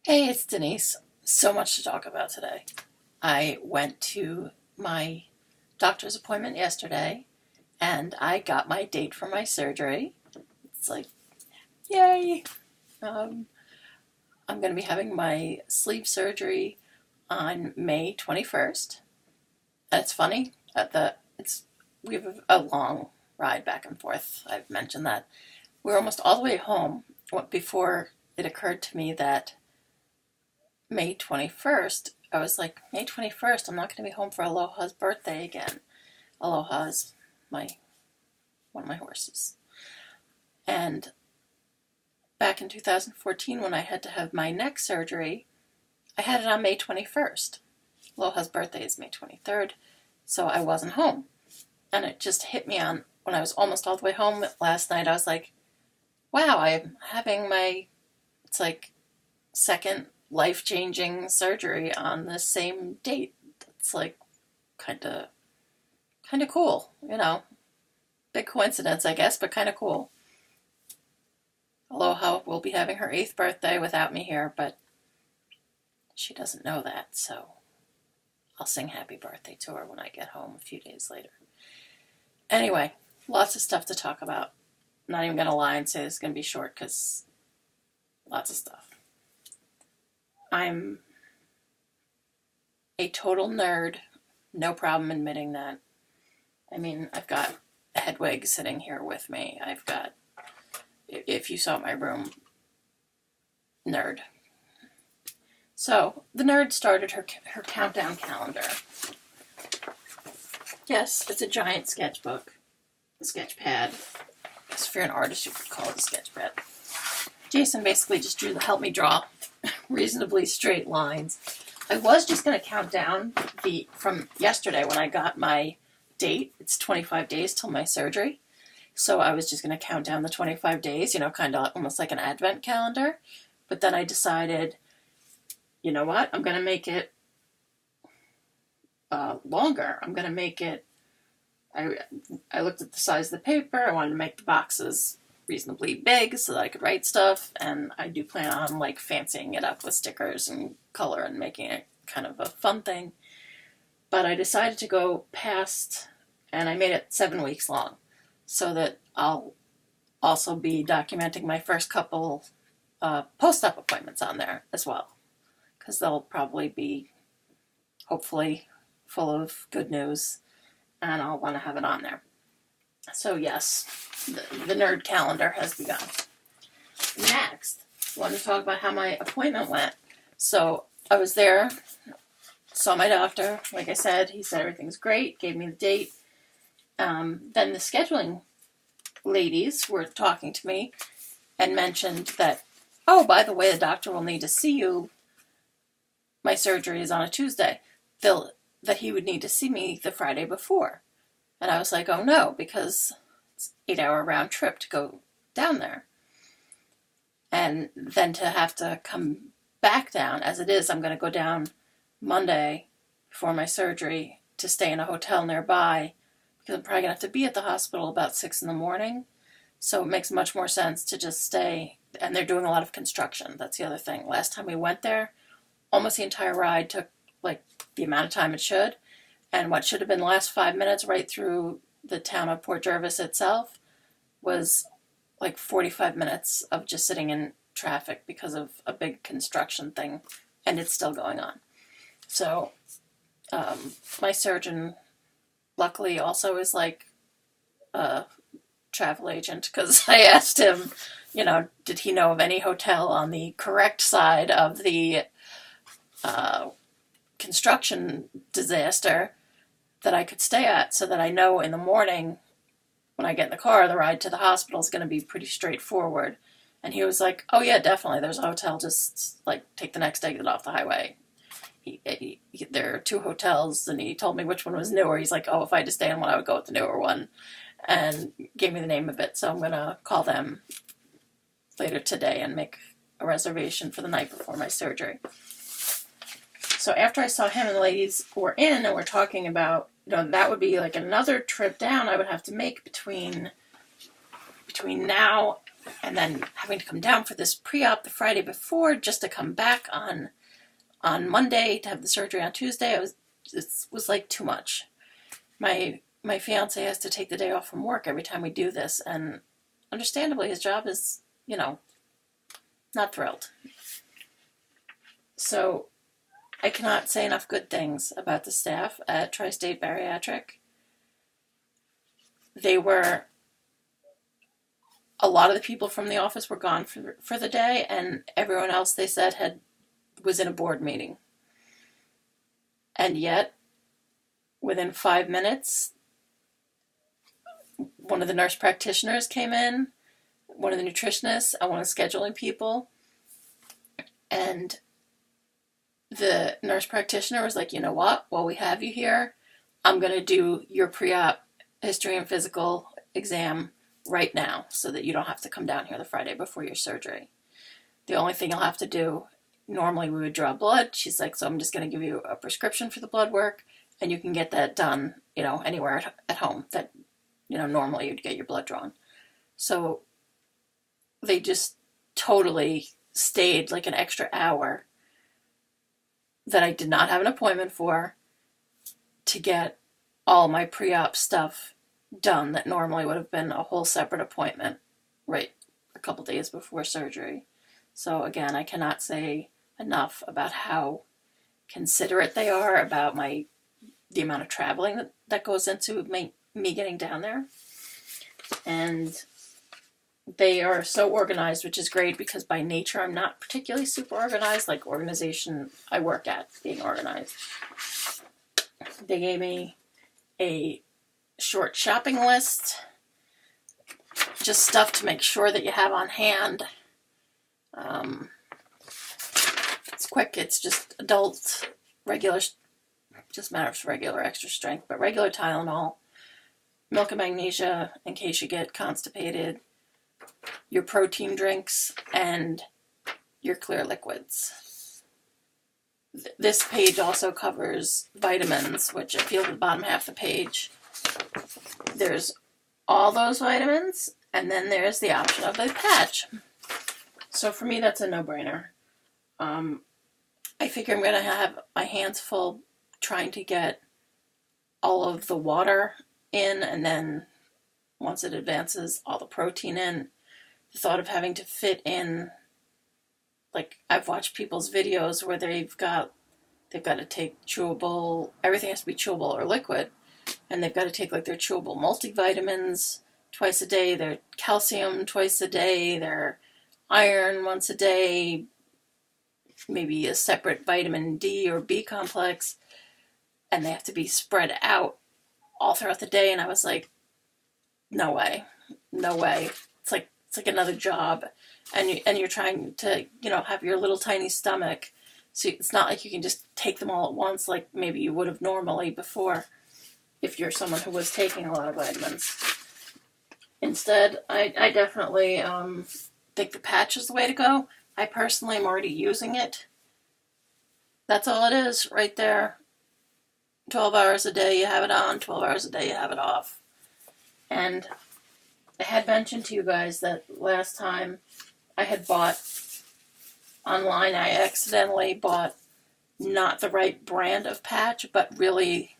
Hey, it's Denise. So much to talk about today. I went to my doctor's appointment yesterday and I got my date for my surgery. It's like, yay! Um, I'm going to be having my sleeve surgery on May 21st. And it's funny, we have a long ride back and forth. I've mentioned that. We're almost all the way home before it occurred to me that May 21st, I was like, May 21st, I'm not going to be home for Aloha's birthday again. Aloha is my one of my horses. And back in 2014, when I had to have my neck surgery, I had it on May 21st. Aloha's birthday is May 23rd, so I wasn't home. And it just hit me on when I was almost all the way home last night. I was like, wow, I'm having it's like second life-changing surgery on the same date. It's like kind of cool, Big coincidence, I guess, but kind of cool. Aloha will be having her 8th birthday without me here, but she doesn't know that, so I'll sing happy birthday to her when I get home a few days later. Anyway, lots of stuff to talk about. I'm not even going to lie and say this is going to be short because lots of stuff. I'm a total nerd. No problem admitting that. I mean, I've got Hedwig sitting here with me. I've got, if you saw my room, nerd. So, the nerd started her countdown calendar. Yes, it's a giant sketchbook. A sketch pad. I guess if you're an artist, you could call it a sketch pad. Jason basically just helped me draw reasonably straight lines. I was just going to count down from yesterday when I got my date. It's 25 days till my surgery. So I was just going to count down the 25 days, kind of almost like an advent calendar. But then I decided, you know what? I'm going to make it longer. I'm going to make it, I looked at the size of the paper. I wanted to make the boxes reasonably big so that I could write stuff, and I do plan on fancying it up with stickers and color and making it kind of a fun thing. But I decided to go past, and I made it 7 weeks long so that I'll also be documenting my first couple post-op appointments on there as well, because they'll probably be hopefully full of good news, and I'll want to have it on there. So yes, the nerd calendar has begun. Next, I want to talk about how my appointment went. So I was there, saw my doctor. Like I said, he said everything's great, gave me the date. Then the scheduling ladies were talking to me and mentioned that, oh, by the way, the doctor will need to see you. My surgery is on a Tuesday. That he would need to see me the Friday before. And I was like, oh no, because it's an 8-hour round trip to go down there. And then to have to come back down, as it is, I'm going to go down Monday before my surgery to stay in a hotel nearby, because I'm probably going to have to be at the hospital about 6 in the morning. So it makes much more sense to just stay. And they're doing a lot of construction. That's the other thing. Last time we went there, almost the entire ride took the amount of time it should. And what should have been the last 5 minutes right through the town of Port Jervis itself was 45 minutes of just sitting in traffic because of a big construction thing, and it's still going on. So my surgeon, luckily, also is a travel agent, because I asked him, did he know of any hotel on the correct side of the construction disaster that I could stay at, so that I know in the morning when I get in the car, the ride to the hospital is going to be pretty straightforward. And he was like, oh yeah, definitely, there's a hotel, just take the next exit off the highway. There are 2 hotels, and he told me which one was newer. He's like, oh, if I had to stay in one, I would go with the newer one, and gave me the name of it. So I'm going to call them later today and make a reservation for the night before my surgery. So after I saw him and the ladies were in and we're talking about, that would be another trip down I would have to make between now And then having to come down for this pre-op the Friday before just to come back on Monday to have the surgery on Tuesday, it was like too much. My fiance has to take the day off from work every time we do this, and understandably his job is, not thrilled. So I cannot say enough good things about the staff at Tri-State Bariatric. A lot of the people from the office were gone for the day, and everyone else, they said, was in a board meeting. And yet, within 5 minutes, one of the nurse practitioners came in, one of the nutritionists, and one of the scheduling people, and the nurse practitioner was like, you know what, while we have you here, I'm going to do your pre-op history and physical exam right now so that you don't have to come down here the Friday before your surgery. The only thing you'll have to do, normally we would draw blood. She's like, so I'm just going to give you a prescription for the blood work, and you can get that done, anywhere at home that, normally you'd get your blood drawn. So they just totally stayed like an extra hour that I did not have an appointment for to get all my pre-op stuff done that normally would have been a whole separate appointment right a couple days before surgery. So again, I cannot say enough about how considerate they are about the amount of traveling that goes into me getting down there. And they are so organized, which is great because by nature I'm not particularly super organized, like organization I work at being organized. They gave me a short shopping list, just stuff to make sure that you have on hand. It's quick, it's just adult, regular, just matters regular extra strength, but regular Tylenol, milk and magnesia in case you get constipated, your protein drinks, and your clear liquids. This page also covers vitamins, which if you look at the bottom half of the page, there's all those vitamins, and then there's the option of the patch. So for me, that's a no-brainer. I figure I'm going to have my hands full trying to get all of the water in, and then once it advances, all the protein in. The thought of having to fit in, like I've watched people's videos where they've got to take chewable, everything has to be chewable or liquid, and they've got to take like their chewable multivitamins twice a day, their calcium twice a day, their iron once a day, maybe a separate vitamin D or B complex, and they have to be spread out all throughout the day. And I was like, no way. It's like another job, and you're trying to have your little tiny stomach, so it's not like you can just take them all at once like maybe you would have normally before if you're someone who was taking a lot of vitamins. Instead, I definitely think the patch is the way to go. I personally am already using it. That's all it is right there. 12 hours a day you have it on, 12 hours a day you have it off. And I had mentioned to you guys that last time I had bought online, I accidentally bought not the right brand of patch, but really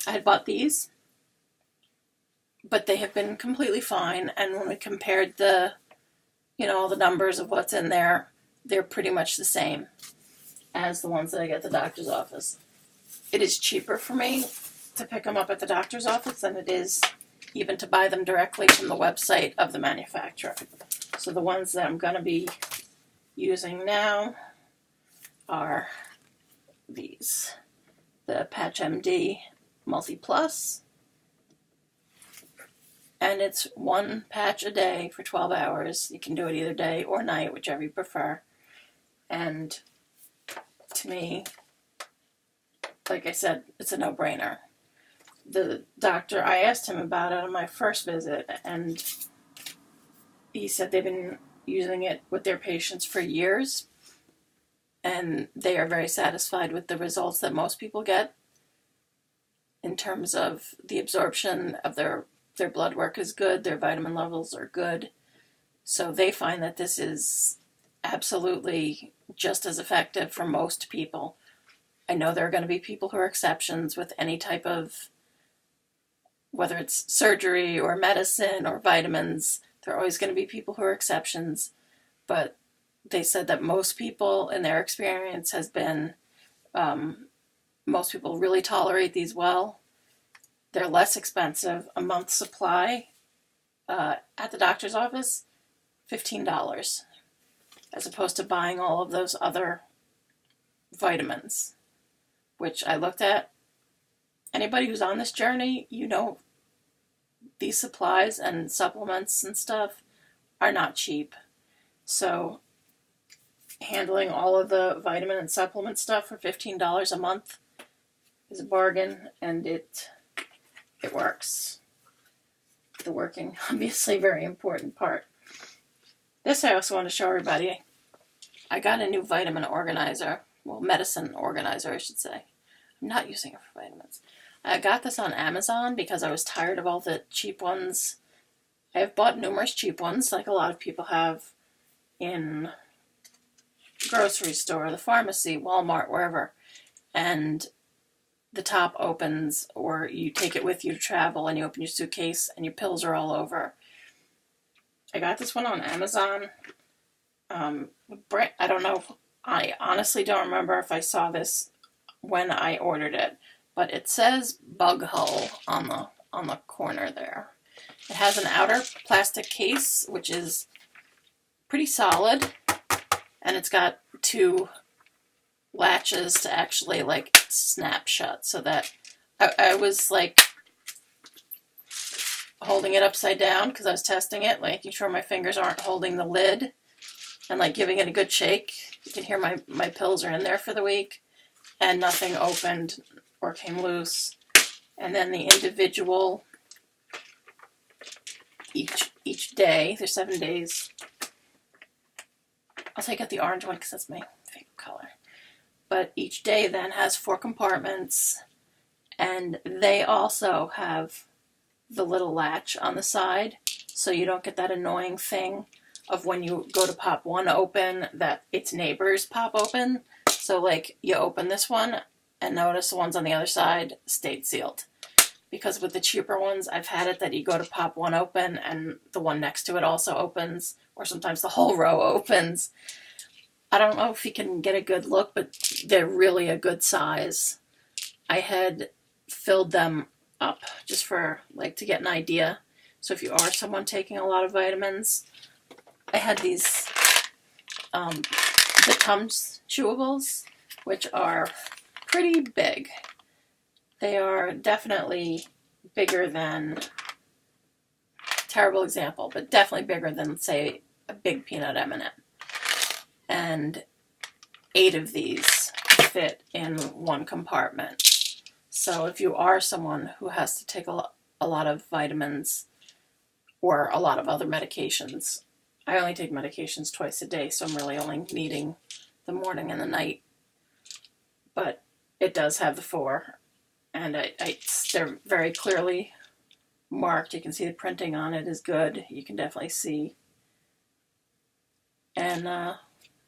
I had bought these. But they have been completely fine, and when we compared the numbers of what's in there, they're pretty much the same as the ones that I get at the doctor's office. It is cheaper for me to pick them up at the doctor's office than it is even to buy them directly from the website of the manufacturer. So the ones that I'm going to be using now are these. The Patch MD Multi Plus. And it's one patch a day for 12 hours. You can do it either day or night, whichever you prefer. And to me, like I said, it's a no-brainer. The doctor, I asked him about it on my first visit, and he said they've been using it with their patients for years, and they are very satisfied with the results that most people get in terms of the absorption of their blood work is good, their vitamin levels are good, So they find that this is absolutely just as effective for most people. I know there are going to be people who are exceptions with any type of, whether it's surgery or medicine or vitamins, there are always going to be people who are exceptions. But they said that most people in their experience has been, most people really tolerate these well. They're less expensive. A month's supply at the doctor's office, $15, as opposed to buying all of those other vitamins, which I looked at. Anybody who's on this journey, you know, these supplies and supplements and stuff are not cheap. So handling all of the vitamin and supplement stuff for $15 a month is a bargain, and it works. The working, obviously, very important part. This I also want to show everybody. I got a new vitamin organizer. Well, medicine organizer, I should say. I'm not using it for vitamins. I got this on Amazon because I was tired of all the cheap ones. I have bought numerous cheap ones, like a lot of people have in grocery store, the pharmacy, Walmart, wherever. And the top opens, or you take it with you to travel, and you open your suitcase, and your pills are all over. I got this one on Amazon. I don't know. I honestly don't remember if I saw this when I ordered it, but it says Bug Hull on the corner there. It has an outer plastic case, which is pretty solid, and it's got 2 latches to actually like snap shut, so that I was like holding it upside down because I was testing it, making sure my fingers aren't holding the lid, and like giving it a good shake. You can hear my pills are in there for the week, and nothing opened or came loose. And then the individual, each day, there's 7 days. I'll take out the orange one because that's my favorite color. But each day then has 4 compartments, and they also have the little latch on the side, so you don't get that annoying thing of when you go to pop one open that its neighbors pop open. So like you open this one and notice the ones on the other side stayed sealed. Because with the cheaper ones, I've had it that you go to pop one open and the one next to it also opens, or sometimes the whole row opens. I don't know if you can get a good look, but they're really a good size. I had filled them up just for like to get an idea. So if you are someone taking a lot of vitamins, I had these the Tums chewables, which are pretty big. They are definitely bigger than, terrible example, but definitely bigger than, say, a big peanut M&M. And 8 of these fit in one compartment. So if you are someone who has to take a lot of vitamins or a lot of other medications, I only take medications twice a day, so I'm really only needing the morning and the night. But it does have the 4, and they're very clearly marked. You can see the printing on it is good. You can definitely see. And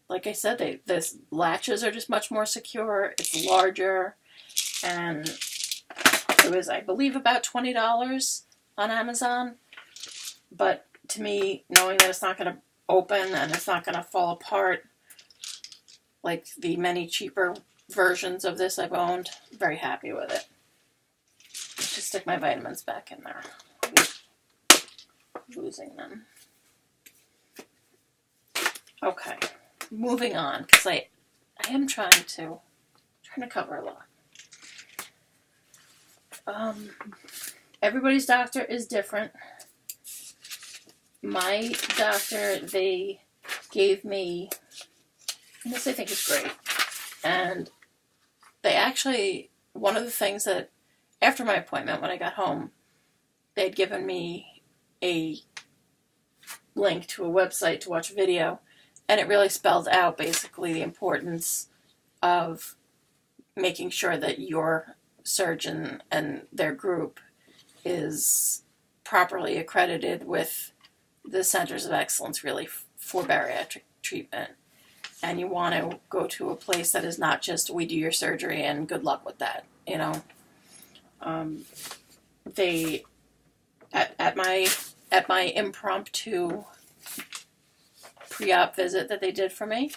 like I said, the latches are just much more secure. It's larger, and it was, I believe, about $20 on Amazon. But to me, knowing that it's not going to open and it's not going to fall apart like the many cheaper versions of this I've owned, I'm very happy with it. Let's just stick my vitamins back in there. I'm losing them. Okay, moving on, because I am trying to cover a lot. Everybody's doctor is different. My doctor, they gave me, and this I think is great, and they actually, one of the things that, after my appointment when I got home, they'd given me a link to a website to watch a video, and it really spelled out basically the importance of making sure that your surgeon and their group is properly accredited with the centers of excellence really for bariatric treatment. And you want to go to a place that is not just, we do your surgery and good luck with that, you know. They, at my impromptu pre-op visit that they did for me,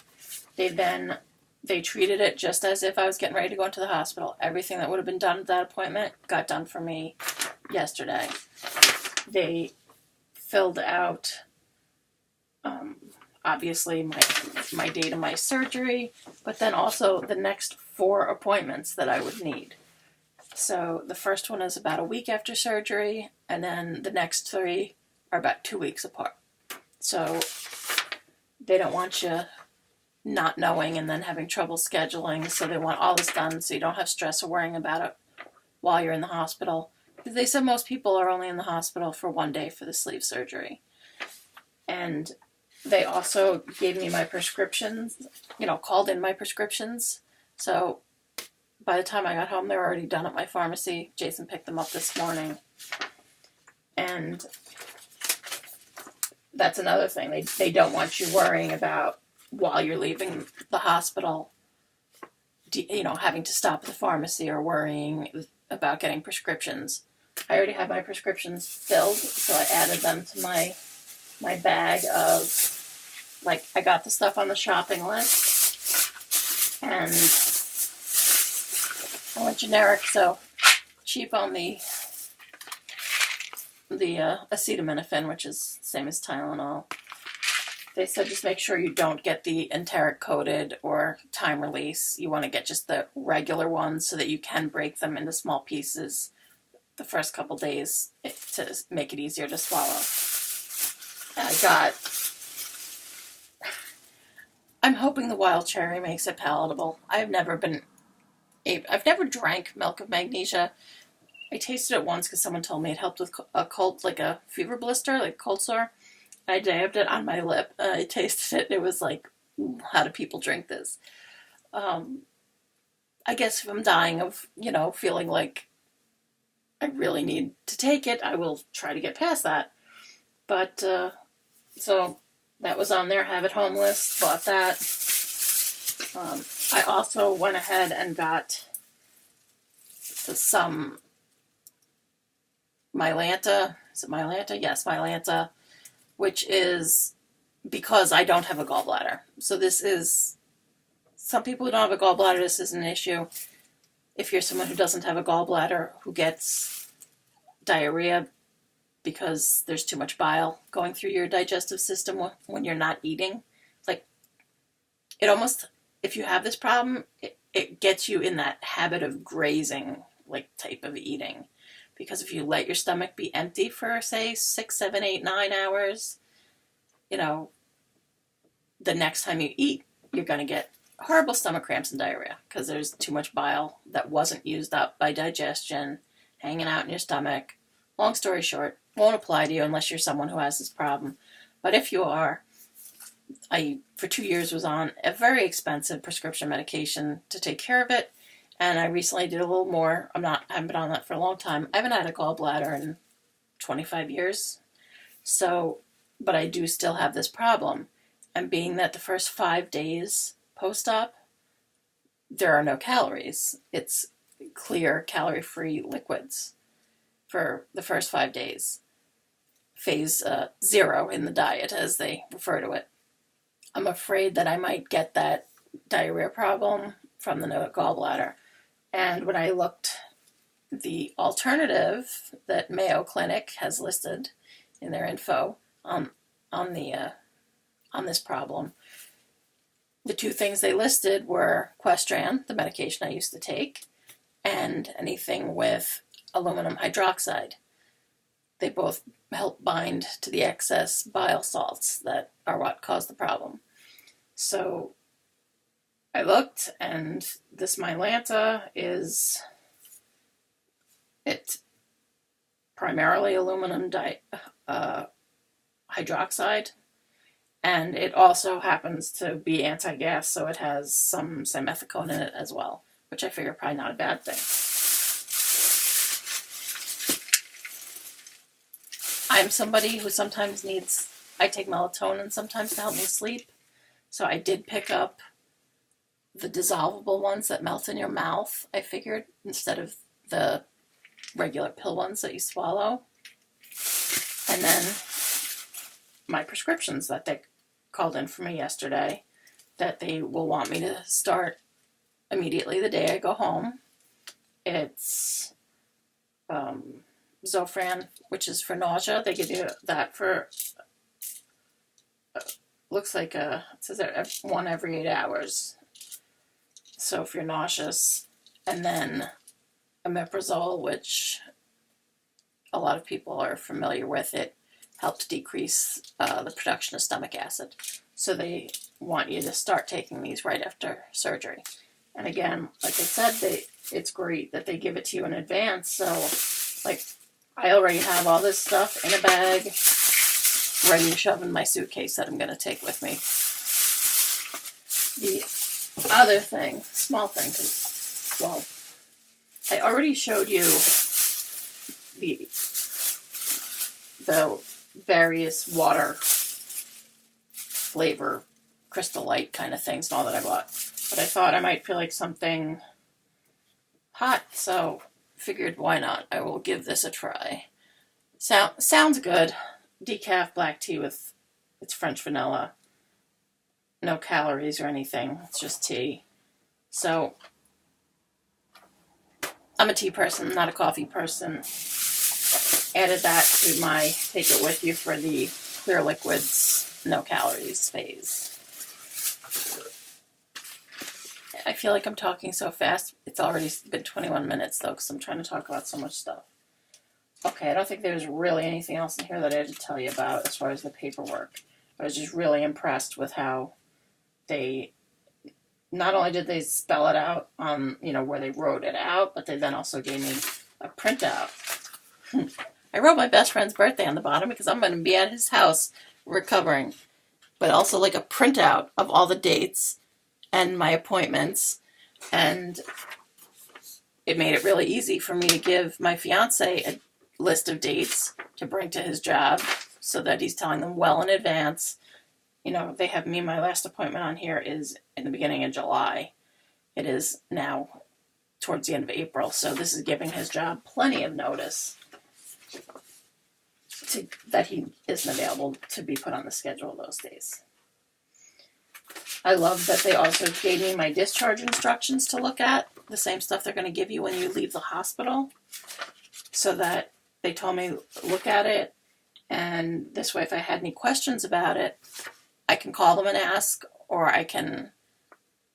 they treated it just as if I was getting ready to go into the hospital. Everything that would have been done at that appointment got done for me yesterday. They filled out, obviously, my date of my surgery, but then also the next 4 appointments that I would need. So the first one is about a week after surgery, and then the next 3 are about 2 weeks apart. So they don't want you not knowing and then having trouble scheduling, so they want all this done so you don't have stress or worrying about it while you're in the hospital. They said most people are only in the hospital for 1 day for the sleeve surgery. And they also gave me my prescriptions, called in my prescriptions. So by the time I got home, they were already done at my pharmacy. Jason picked them up this morning. And that's another thing. They don't want you worrying about, while you're leaving the hospital, having to stop at the pharmacy or worrying about getting prescriptions. I already have my prescriptions filled, so I added them to my bag of, I got the stuff on the shopping list, and I went generic, so cheap on the acetaminophen, which is the same as Tylenol. They said just make sure you don't get the enteric coated or time release. You want to get just the regular ones so that you can break them into small pieces the first couple days to make it easier to swallow. I'm hoping the wild cherry makes it palatable. I've never drank milk of magnesia. I tasted it once because someone told me it helped with a cold, like a fever blister, like cold sore. I dabbed it on my lip. I tasted it. It was like, how do people drink this? I guess if I'm dying of, feeling like I really need to take it, I will try to get past that. But, so that was on their have at home list. Bought that. I also went ahead and got some Mylanta. Is it Mylanta? Yes, Mylanta. Which is because I don't have a gallbladder. So some people who don't have a gallbladder, this is an issue. If you're someone who doesn't have a gallbladder, who gets diarrhea because there's too much bile going through your digestive system when you're not eating, if you have this problem, it gets you in that habit of grazing, type of eating. Because if you let your stomach be empty for, say, 6, 7, 8, 9 hours, the next time you eat, you're going to get horrible stomach cramps and diarrhea because there's too much bile that wasn't used up by digestion hanging out in your stomach. Long story short, won't apply to you unless you're someone who has this problem. But if you are, I, for 2 years, was on a very expensive prescription medication to take care of it. And I recently did a little more. I haven't been on that for a long time. I haven't had a gallbladder in 25 years. So, but I do still have this problem. And being that the first 5 days post-op, there are no calories. It's clear, calorie-free liquids for the first 5 days. Phase 0 in the diet, as they refer to it. I'm afraid that I might get that diarrhea problem from the no gallbladder. And when I looked, the alternative that Mayo Clinic has listed in their info on this problem, the 2 things they listed were Questran, the medication I used to take, and anything with aluminum hydroxide. They both help bind to the excess bile salts that are what cause the problem. So I looked, and this Mylanta is primarily aluminum hydroxide, and it also happens to be anti-gas, so it has some simethicone in it as well, which I figure probably not a bad thing. I'm somebody who sometimes needs I take melatonin sometimes to help me sleep. So I did pick up the dissolvable ones that melt in your mouth, I figured, instead of the regular pill ones that you swallow. And then my prescriptions that they called in for me yesterday that they will want me to start immediately the day I go home. It's Zofran, which is for nausea. They give you that for, looks like it says one every 8 hours. So if you're nauseous. And then omeprazole, which a lot of people are familiar with. It helps decrease the production of stomach acid. So they want you to start taking these right after surgery. And again, like I said, it's great that they give it to you in advance. So, like, I already have all this stuff in a bag, ready to shove in my suitcase that I'm going to take with me. The other thing, small thing, because, well, I already showed you the various water flavor Crystal Light kind of things and all that I bought. But I thought I might feel like something hot, so figured why not? I will give this a try. Sounds good. Decaf black tea with it's French vanilla. No calories or anything. It's just tea. So I'm a tea person, not a coffee person. Added that to my take it with you for the clear liquids, no calories phase. I feel like I'm talking so fast. It's already been 21 minutes, though, because I'm trying to talk about so much stuff. Okay, I don't think there's really anything else in here that I had to tell you about as far as the paperwork. I was just really impressed with how they, not only did they spell it out on, where they wrote it out, but they then also gave me a printout. I wrote my best friend's birthday on the bottom because I'm going to be at his house recovering. But also like a printout of all the dates and my appointments, and it made it really easy for me to give my fiance a list of dates to bring to his job so that he's telling them well in advance. They have me, my last appointment on here is in the beginning of July. It is now towards the end of April, so this is giving his job plenty of notice that he isn't available to be put on the schedule those days. I love that they also gave me my discharge instructions to look at, the same stuff they're going to give you when you leave the hospital, so that they told me look at it, and this way if I had any questions about it, I can call them and ask, or I can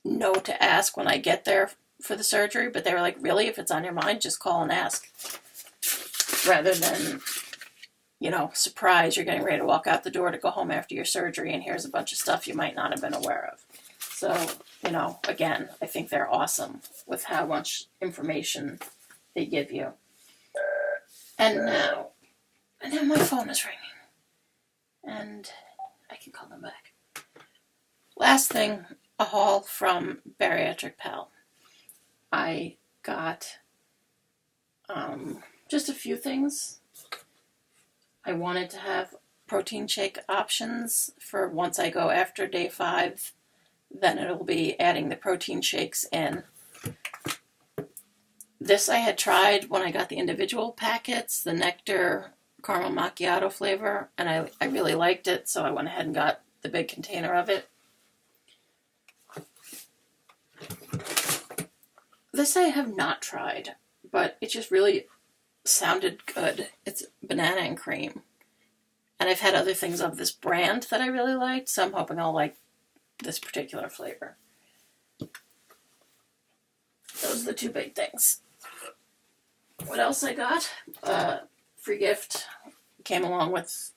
know to ask when I get there for the surgery. But they were like, really, if it's on your mind, just call and ask, rather than surprise, you're getting ready to walk out the door to go home after your surgery, and here's a bunch of stuff you might not have been aware of. So, again, I think they're awesome with how much information they give you. And now my phone is ringing, and I can call them back. Last thing, a haul from Bariatric Pal. I got just a few things. I wanted to have protein shake options for once I go after day 5. Then it'll be adding the protein shakes in. This I had tried when I got the individual packets, the Nectar Caramel Macchiato flavor, and I really liked it, so I went ahead and got the big container of it. This I have not tried, but it just really sounded good. It's banana and cream. And I've had other things of this brand that I really liked, so I'm hoping I'll like this particular flavor. Those are the two big things. What else I got? Free gift came along with,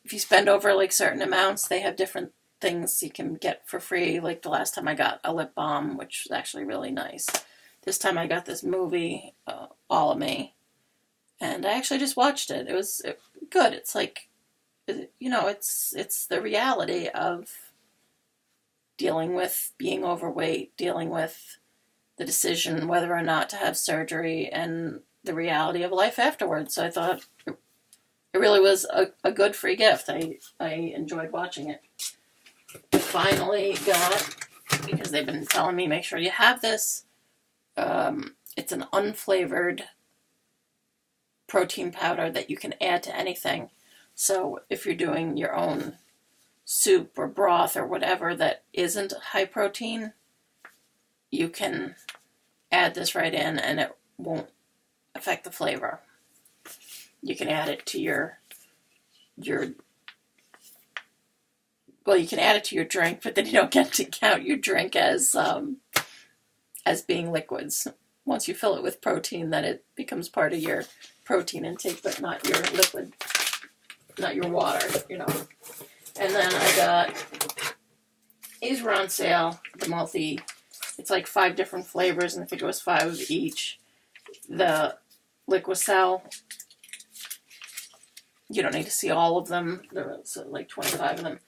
if you spend over like certain amounts, they have different things you can get for free. Like the last time I got a lip balm, which was actually really nice. This time I got this movie, All of Me, and I actually just watched it. It was good. It's like, it's the reality of dealing with being overweight, dealing with the decision whether or not to have surgery, and the reality of life afterwards. So I thought it really was a good free gift. I enjoyed watching it. I finally got, because they've been telling me, make sure you have this. It's an unflavored protein powder that you can add to anything. So if you're doing your own soup or broth or whatever that isn't high protein, you can add this right in and it won't affect the flavor. You can add it to your well, you can add it to your drink, but then you don't get to count your drink as being liquids. Once you fill it with protein, then it becomes part of your protein intake, but not your liquid, not your water, you know. And then I got, these were on sale, the multi, it's like 5 different flavors, and I think it was 5 of each. The Liquicell, you don't need to see all of them, there's like 25 of them,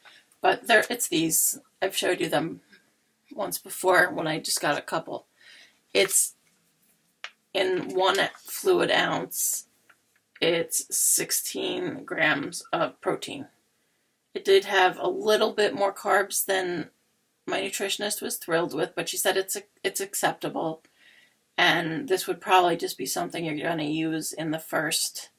but it's these. I've showed you them once before when I just got a couple. It's in 1 fluid ounce, it's 16 grams of protein. It did have a little bit more carbs than my nutritionist was thrilled with, but she said it's acceptable. And this would probably just be something you're going to use in the first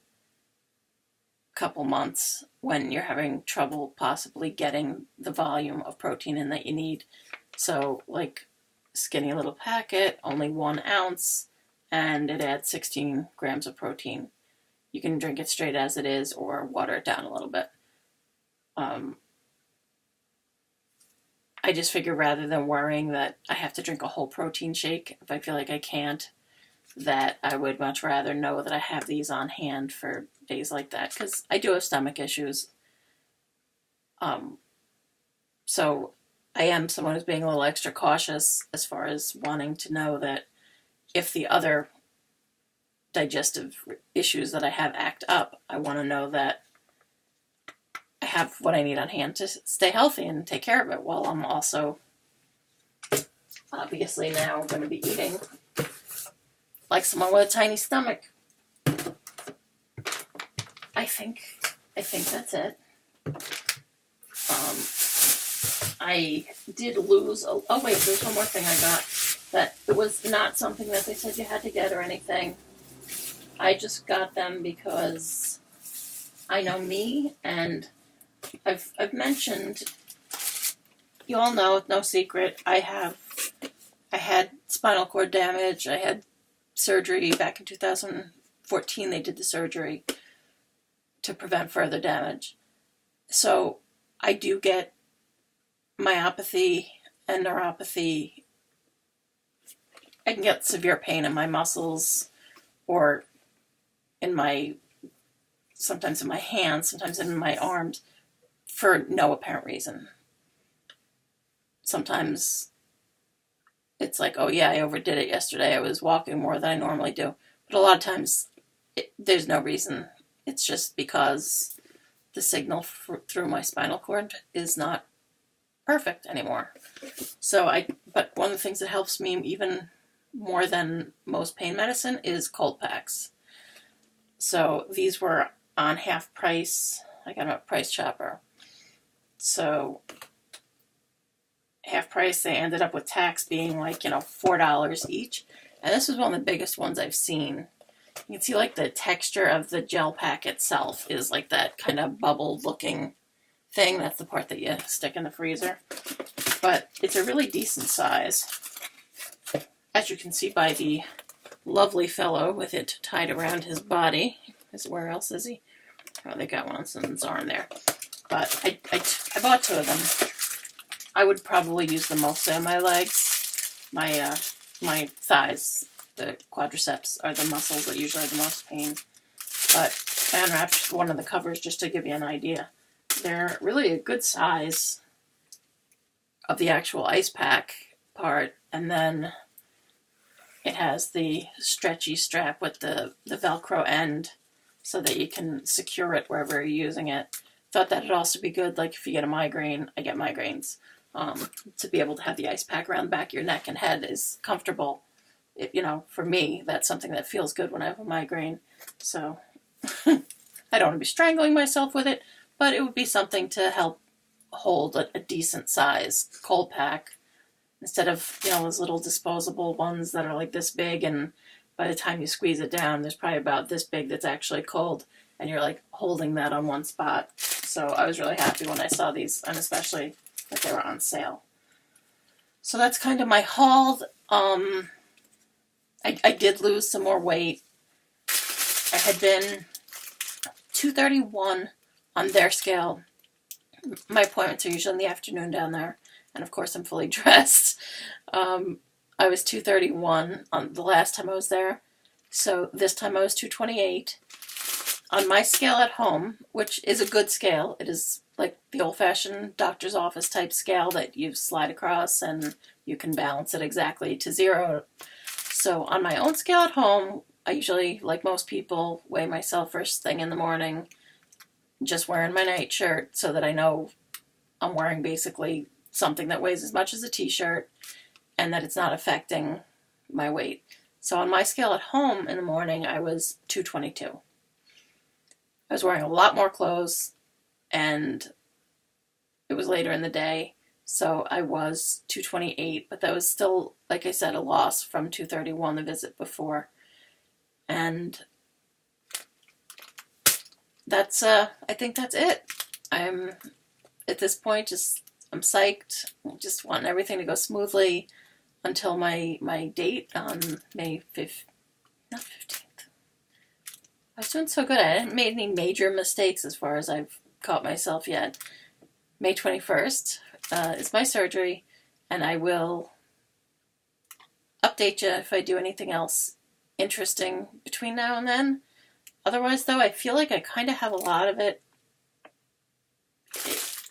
couple months when you're having trouble possibly getting the volume of protein in that you need. So, like, skinny little packet, only 1 ounce, and it adds 16 grams of protein. You can drink it straight as it is or water it down a little bit. I just figure rather than worrying that I have to drink a whole protein shake if I feel like I can't, that I would much rather know that I have these on hand for days like that, because I do have stomach issues. So I am someone who's being a little extra cautious as far as wanting to know that if the other digestive issues that I have act up, I want to know that I have what I need on hand to stay healthy and take care of it, while I'm also obviously now going to be eating like someone with a tiny stomach. I think that's it. I did lose oh wait, there's one more thing I got that it was not something that they said you had to get or anything. I just got them because I know me, and I've mentioned, you all know, it's no secret, I had spinal cord damage. I had surgery back in 2014. They did the surgery to prevent further damage. So I do get myopathy and neuropathy. I can get severe pain in my muscles or sometimes in my hands, sometimes in my arms, for no apparent reason. Sometimes it's like, oh yeah, I overdid it yesterday. I was walking more than I normally do. But a lot of times, there's no reason. It's just because the signal through my spinal cord is not perfect anymore. But one of the things that helps me even more than most pain medicine is cold packs. So these were on half price. I got them at Price Chopper. So half price, they ended up with tax being like, $4 each. And this was one of the biggest ones I've seen. You can see like the texture of the gel pack itself is like that kind of bubbled looking thing. That's the part that you stick in the freezer. But it's a really decent size. As you can see by the lovely fellow with it tied around his body. Where else is he? Oh, they got one on someone's arm there. But I bought 2 of them. I would probably use them mostly on my legs. My thighs, the quadriceps, are the muscles that usually have the most pain. But I unwrapped one of the covers just to give you an idea. They're really a good size of the actual ice pack part. And then it has the stretchy strap with the Velcro end so that you can secure it wherever you're using it. Thought that would also be good, like if you get a migraine. I get migraines. To be able to have the ice pack around the back of your neck and head is comfortable. For me, that's something that feels good when I have a migraine. So I don't want to be strangling myself with it, but it would be something to help hold a decent size cold pack instead of, those little disposable ones that are like this big, and by the time you squeeze it down, there's probably about this big that's actually cold, and you're like holding that on one spot. So I was really happy when I saw these, and especially that they were on sale. So that's kind of my haul. I did lose some more weight. I had been 231 on their scale. My appointments are usually in the afternoon down there, and of course I'm fully dressed. I was 231 on the last time I was there, so this time I was 228. On my scale at home, which is a good scale, it is like the old-fashioned doctor's office type scale that you slide across and you can balance it exactly to 0. So on my own scale at home, I usually, like most people, weigh myself first thing in the morning, just wearing my nightshirt so that I know I'm wearing basically something that weighs as much as a t-shirt and that it's not affecting my weight. So on my scale at home in the morning, I was 222. I was wearing a lot more clothes, and it was later in the day, so I was 228, but that was still, like I said, a loss from 231 the visit before. And that's, I think that's it. I'm, at this point, I'm psyched. I just want everything to go smoothly until my date on May 5th, not 15th. I was doing so good. I hadn't made any major mistakes as far as I've caught myself yet. May 21st is my surgery, and I will update you if I do anything else interesting between now and then. Otherwise, though, I feel like I kind of have a lot of it.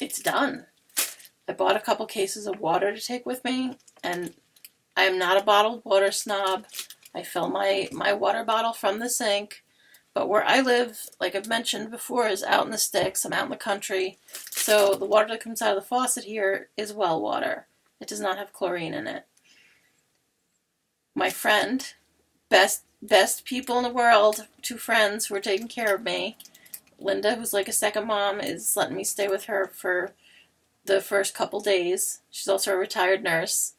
It's done. I bought a couple cases of water to take with me, and I am not a bottled water snob. I fill my water bottle from the sink. But where I live, like I've mentioned before, is out in the sticks. I'm out in the country. So the water that comes out of the faucet here is well water. It does not have chlorine in it. My friend, best people in the world, 2 friends who are taking care of me. Linda, who's like a second mom, is letting me stay with her for the first couple days. She's also a retired nurse.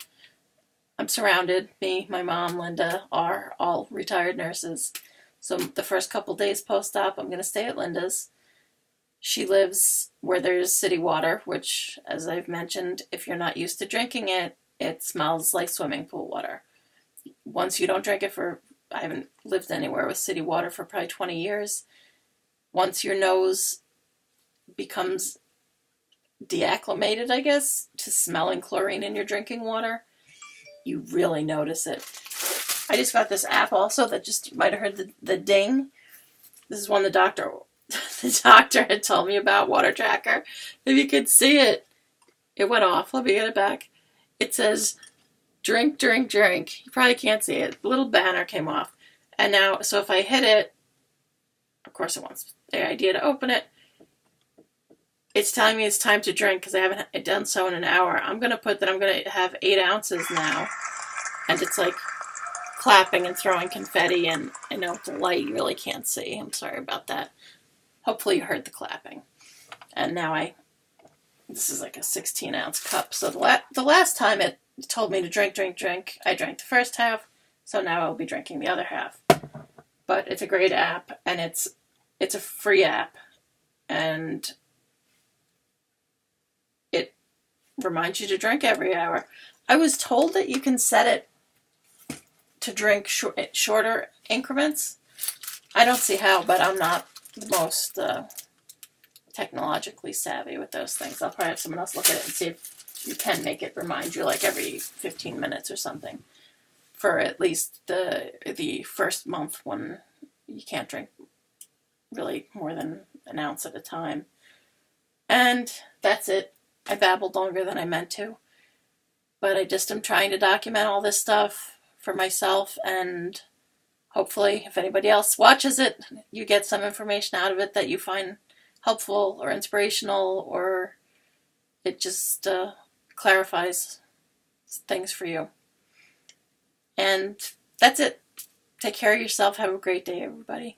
I'm surrounded. Me, my mom, Linda are all retired nurses. So the first couple days post-op, I'm going to stay at Linda's. She lives where there's city water, which, as I've mentioned, if you're not used to drinking it, it smells like swimming pool water. Once you don't drink it I haven't lived anywhere with city water for probably 20 years. Once your nose becomes deacclimated, I guess, to smelling chlorine in your drinking water, you really notice it. I just got this app also that just, you might have heard the ding. This is one the doctor had told me about, Water Tracker. If you could see it, it went off. Let me get it back. It says, drink, drink, drink. You probably can't see it. The little banner came off. And now, so if I hit it, of course it wants the idea to open it. It's telling me it's time to drink because I haven't done so in an hour. I'm going to put that I'm going to have 8 ounces now. And it's like clapping and throwing confetti, and I know with the light you really can't see. I'm sorry about that. Hopefully you heard the clapping. And now this is like a 16-ounce cup. So the last time it told me to drink, drink, drink, I drank the first half, so now I'll be drinking the other half. But it's a great app, and it's a free app, and it reminds you to drink every hour. I was told that you can set it to drink shorter increments. I don't see how, but I'm not the most technologically savvy with those things. I'll probably have someone else look at it and see if you can make it remind you like every 15 minutes or something for at least the first month when you can't drink really more than an ounce at a time. And that's it. I babbled longer than I meant to, but I just am trying to document all this stuff for myself, and hopefully if anybody else watches it, you get some information out of it that you find helpful or inspirational, or it just clarifies things for you. And that's it. Take care of yourself. Have a great day, everybody.